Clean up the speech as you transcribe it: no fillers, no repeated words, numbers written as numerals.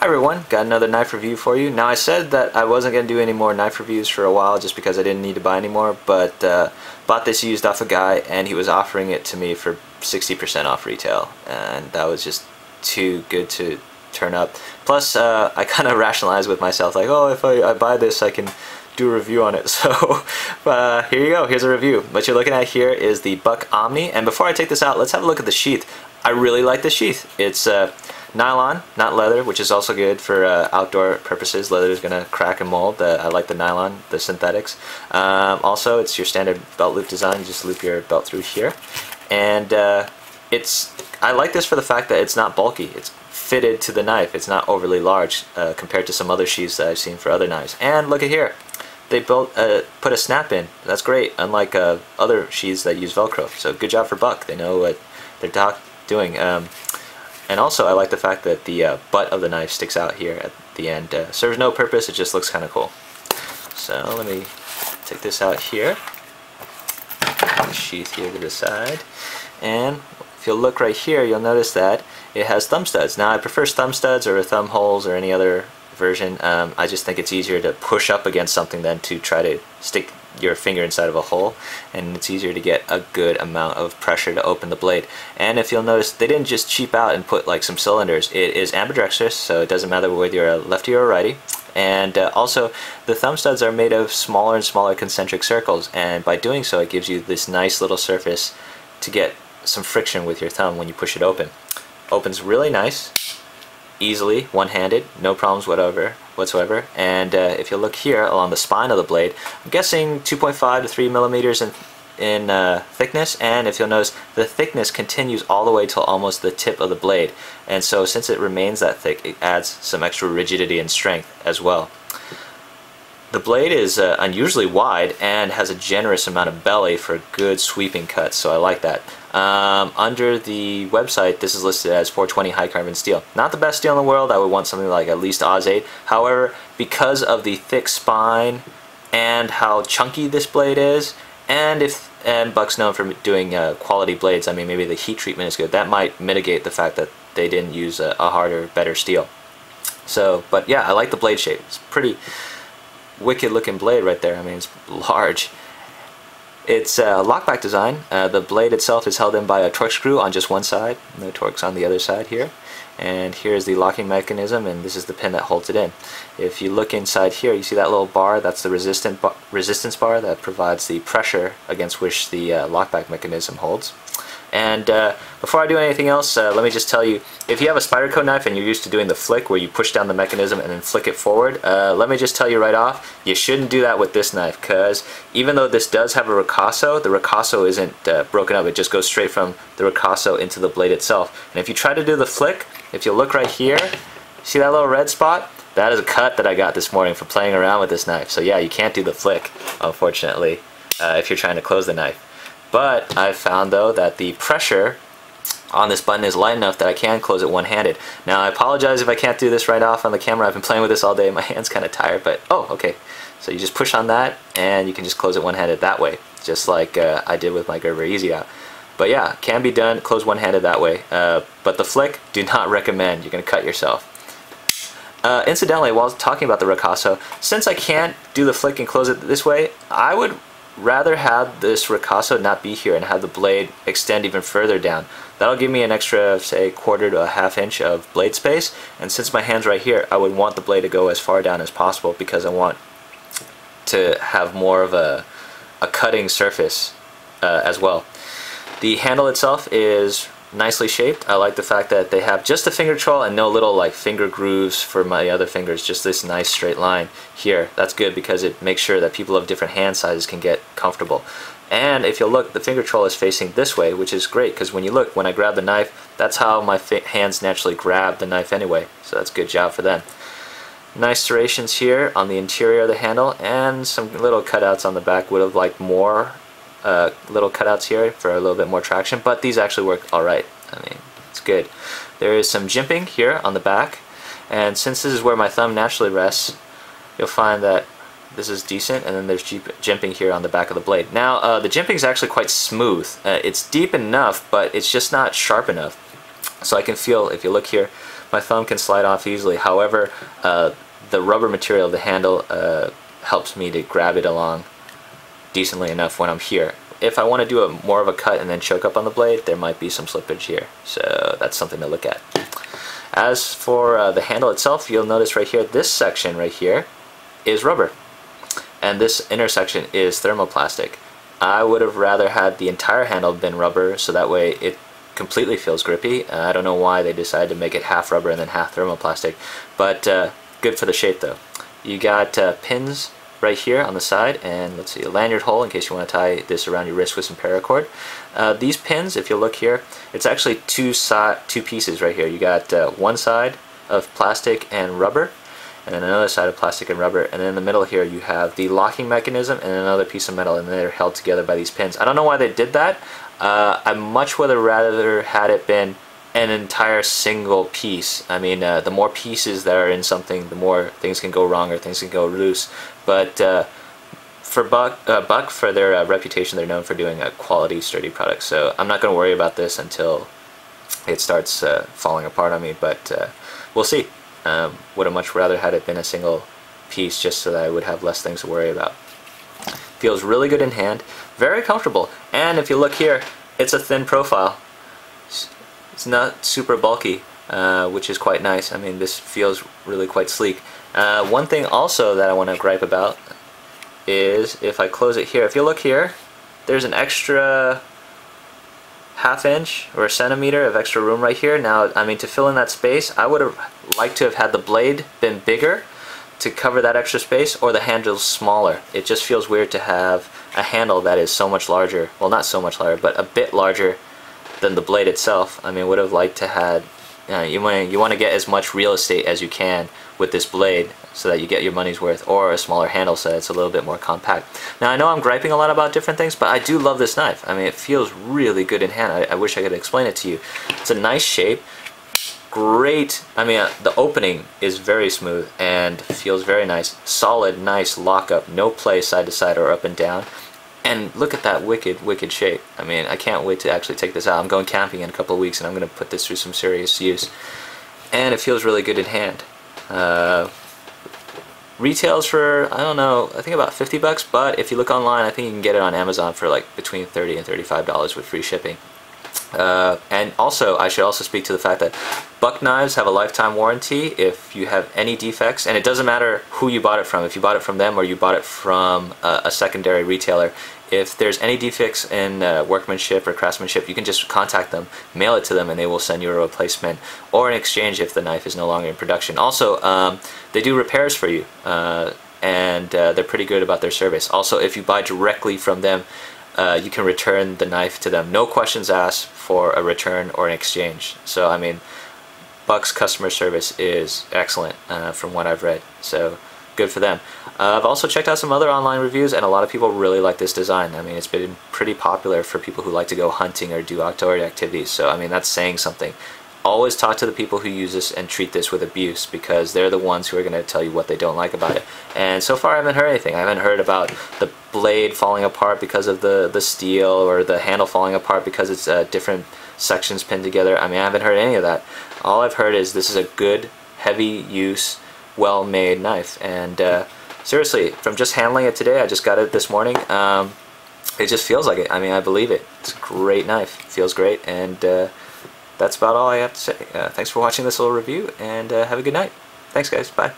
Hi everyone, got another knife review for you. Now I said that I wasn't going to do any more knife reviews for a while just because I didn't need to buy any more, but bought this used off a guy and he was offering it to me for 60% off retail, and that was just too good to turn up. Plus I kind of rationalized with myself like, oh, if I buy this I can do a review on it. So here you go, here's a review. What you're looking at here is the Buck Omni, and before I take this out, let's have a look at the sheath. I really like the sheath. It's nylon, not leather, which is also good for outdoor purposes. Leather is going to crack and mold. I like the nylon, the synthetics. Also, it's your standard belt loop design. You just loop your belt through here. And I like this for the fact that it's not bulky. It's fitted to the knife. It's not overly large compared to some other sheaths that I've seen for other knives. And look at here. They put a snap in. That's great, unlike other sheaths that use Velcro. So good job for Buck. They know what they're doing. And also I like the fact that the butt of the knife sticks out here at the end. Serves no purpose, it just looks kind of cool. So let me take this out here. The sheath here to the side. And if you'll look right here, you'll notice that it has thumb studs. Now I prefer thumb studs or thumb holes or any other version. I just think it's easier to push up against something than to try to stick your finger inside of a hole, and it's easier to get a good amount of pressure to open the blade. And if you'll notice, they didn't just cheap out and put like some cylinders. It is ambidextrous, so it doesn't matter whether you're a lefty or a righty. And also the thumb studs are made of smaller and smaller concentric circles, and by doing so it gives you this nice little surface to get some friction with your thumb when you push it open. Opens really nice, easily, one-handed, no problems whatsoever. And if you look here along the spine of the blade, I'm guessing 2.5 to 3 millimeters in thickness, and if you'll notice, the thickness continues all the way till almost the tip of the blade, and so since it remains that thick, it adds some extra rigidity and strength as well. The blade is unusually wide and has a generous amount of belly for good sweeping cuts, so I like that. Under the website, this is listed as 420 high carbon steel. Not the best steel in the world. I would want something like at least Oz 8. However, because of the thick spine and how chunky this blade is, and Buck's known for doing quality blades, I mean, maybe the heat treatment is good. That might mitigate the fact that they didn't use a harder, better steel. So, but yeah, I like the blade shape. It's pretty wicked looking blade right there. I mean, it's large. It's a lockback design. The blade itself is held in by a torque screw on just one side. No torques on the other side here. And here's the locking mechanism, and this is the pin that holds it in. If you look inside here, you see that little bar? That's the resistance bar that provides the pressure against which the lockback mechanism holds. And before I do anything else, let me just tell you, if you have a Spyderco knife and you're used to doing the flick where you push down the mechanism and then flick it forward, let me just tell you right off, you shouldn't do that with this knife, because even though this does have a ricasso, the ricasso isn't broken up. It just goes straight from the ricasso into the blade itself. And if you try to do the flick, if you look right here, see that little red spot? That is a cut that I got this morning for playing around with this knife. So yeah, you can't do the flick, unfortunately, if you're trying to close the knife. But I've found though that the pressure on this button is light enough that I can close it one-handed. Now I apologize if I can't do this right off on the camera. I've been playing with this all day. My hand's kind of tired, but oh, okay. So you just push on that and you can just close it one-handed that way, just like I did with my Gerber Easy Out. But yeah, can be done, close one-handed that way. But the flick, do not recommend. You're going to cut yourself. Incidentally, while talking about the ricasso, since I can't do the flick and close it this way, I would rather have this ricasso not be here and have the blade extend even further down. That'll give me an extra, say, 1/4 to a 1/2 inch of blade space, and since my hand's right here, I would want the blade to go as far down as possible because I want to have more of a cutting surface as well. The handle itself is nicely shaped. I like the fact that they have just a finger control and no little like finger grooves for my other fingers, just this nice straight line here. That's good because it makes sure that people of different hand sizes can get comfortable. And if you look, the finger control is facing this way, which is great because when you look, when I grab the knife, that's how my hands naturally grab the knife anyway, so that's a good job for them. Nice serrations here on the interior of the handle, and some little cutouts on the back. Would have liked more little cutouts here for a little bit more traction, but these actually work alright. I mean, it's good. There is some jimping here on the back, and since this is where my thumb naturally rests, you'll find that this is decent, and then there's jimping here on the back of the blade. Now, the jimping is actually quite smooth. It's deep enough, but it's just not sharp enough. So I can feel, if you look here, my thumb can slide off easily. However, the rubber material of the handle helps me to grab it along decently enough when I'm here. If I want to do more of a cut and then choke up on the blade, there might be some slippage here. So that's something to look at. As for the handle itself, you'll notice right here, this section right here is rubber. And this intersection is thermoplastic. I would have rather had the entire handle been rubber, so that way it completely feels grippy. I don't know why they decided to make it half rubber and then half thermoplastic, but good for the shape though. You got pins right here on the side, and let's see, a lanyard hole in case you want to tie this around your wrist with some paracord. These pins, if you look here, it's actually two pieces right here. You got one side of plastic and rubber, and then another side of plastic and rubber, and then in the middle here you have the locking mechanism and another piece of metal, and they're held together by these pins. I don't know why they did that. I much would have rather had it been an entire single piece. I mean, the more pieces that are in something, the more things can go wrong or things can go loose. But for Buck, for their reputation, they're known for doing a quality, sturdy product. So I'm not going to worry about this until it starts falling apart on me, but we'll see. Would have much rather had it been a single piece just so that I would have less things to worry about. Feels really good in hand, very comfortable, and if you look here, it's a thin profile. It's not super bulky, which is quite nice. I mean, this feels really quite sleek. One thing also that I want to gripe about is if I close it here, if you look here, there's an extra ½ inch or a centimeter of extra room right here. Now, I mean, to fill in that space, I would have liked to have had the blade been bigger to cover that extra space, or the handle smaller. It just feels weird to have a handle that is so much larger, well, not so much larger, but a bit larger than the blade itself. I mean, would have liked to had, you want to get as much real estate as you can with this blade so that you get your money's worth, or a smaller handle so it's a little bit more compact. Now, I know I'm griping a lot about different things, but I do love this knife. I mean, it feels really good in hand. I wish I could explain it to you. It's a nice shape. Great, I mean, the opening is very smooth and feels very nice. Solid, nice lockup, no play side to side or up and down. And look at that wicked shape. I mean, I can't wait to actually take this out. I'm going camping in a couple of weeks and I'm going to put this through some serious use. And it feels really good in hand. Retails for, I don't know, I think about 50 bucks, but if you look online, I think you can get it on Amazon for like between $30 and $35 with free shipping. And also, I should also speak to the fact that Buck knives have a lifetime warranty if you have any defects, and it doesn't matter who you bought it from, if you bought it from them or you bought it from a secondary retailer. If there's any defects in workmanship or craftsmanship, you can just contact them, mail it to them, and they will send you a replacement or an exchange if the knife is no longer in production. Also, they do repairs for you, and they're pretty good about their service. Also, if you buy directly from them, you can return the knife to them. No questions asked for a return or an exchange. So, I mean, Buck's customer service is excellent from what I've read. So, good for them. I've also checked out some other online reviews, and a lot of people really like this design. I mean, it's been pretty popular for people who like to go hunting or do outdoor activities. So, I mean, that's saying something. Always talk to the people who use this and treat this with abuse, because they're the ones who are going to tell you what they don't like about it. And so far I haven't heard anything. I haven't heard about the blade falling apart because of the steel, or the handle falling apart because it's different sections pinned together. I mean, I haven't heard any of that. All I've heard is this is a good, heavy use, well-made knife. And seriously, from just handling it today, I just got it this morning, it just feels like it. I mean, I believe it. It's a great knife. It feels great, and that's about all I have to say. Thanks for watching this little review, and have a good night. Thanks, guys. Bye.